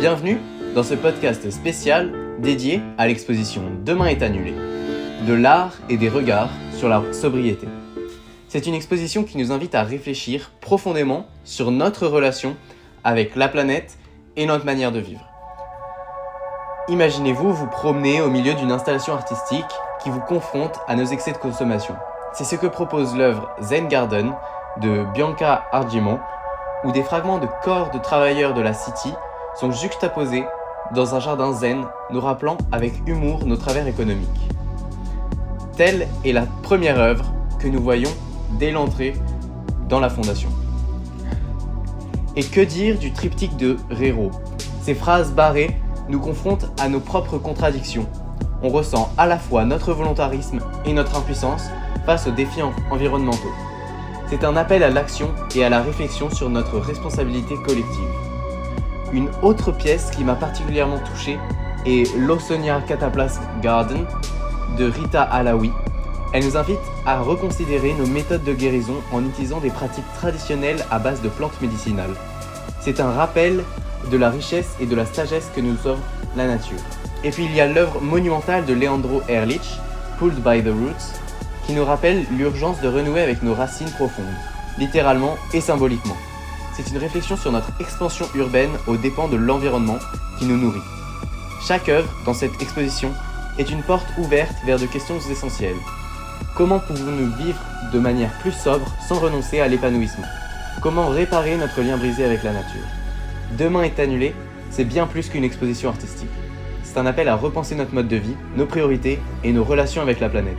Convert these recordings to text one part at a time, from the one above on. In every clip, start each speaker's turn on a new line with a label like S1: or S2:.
S1: Bienvenue dans ce podcast spécial dédié à l'exposition Demain est annulé, de l'art et des regards sur la sobriété. C'est une exposition qui nous invite à réfléchir profondément sur notre relation avec la planète et notre manière de vivre. Imaginez-vous vous promener au milieu d'une installation artistique qui vous confronte à nos excès de consommation. C'est ce que propose l'œuvre Zen Garden de Bianca Argimon, où des fragments de corps de travailleurs de la City sont juxtaposés dans un jardin zen, nous rappelant avec humour nos travers économiques. Telle est la première œuvre que nous voyons dès l'entrée dans la fondation. Et que dire du triptyque de Rero ? Ces phrases barrées nous confrontent à nos propres contradictions. On ressent à la fois notre volontarisme et notre impuissance face aux défis environnementaux. C'est un appel à l'action et à la réflexion sur notre responsabilité collective. Une autre pièce qui m'a particulièrement touché est Lawsonia Cataplasm Garden de Rita Alaoui. Elle nous invite à reconsidérer nos méthodes de guérison en utilisant des pratiques traditionnelles à base de plantes médicinales. C'est un rappel de la richesse et de la sagesse que nous offre la nature. Et puis il y a l'œuvre monumentale de Leandro Ehrlich, Pulled by the Roots, qui nous rappelle l'urgence de renouer avec nos racines profondes, littéralement et symboliquement. C'est une réflexion sur notre expansion urbaine aux dépens de l'environnement qui nous nourrit. Chaque œuvre dans cette exposition est une porte ouverte vers de questions essentielles. Comment pouvons-nous vivre de manière plus sobre sans renoncer à l'épanouissement ? Comment réparer notre lien brisé avec la nature ? Demain est annulé, c'est bien plus qu'une exposition artistique. C'est un appel à repenser notre mode de vie, nos priorités et nos relations avec la planète.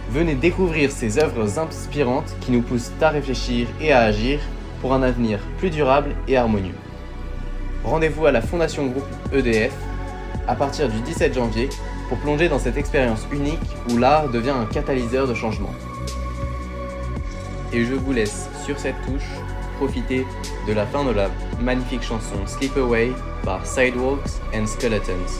S1: Venez découvrir ces œuvres inspirantes qui nous poussent à réfléchir et à agir pour un avenir plus durable et harmonieux. Rendez-vous à la Fondation Groupe EDF à partir du 17 janvier pour plonger dans cette expérience unique où l'art devient un catalyseur de changement. Et je vous laisse sur cette touche profiter de la fin de la magnifique chanson Sleep Away par Sidewalks and Skeletons.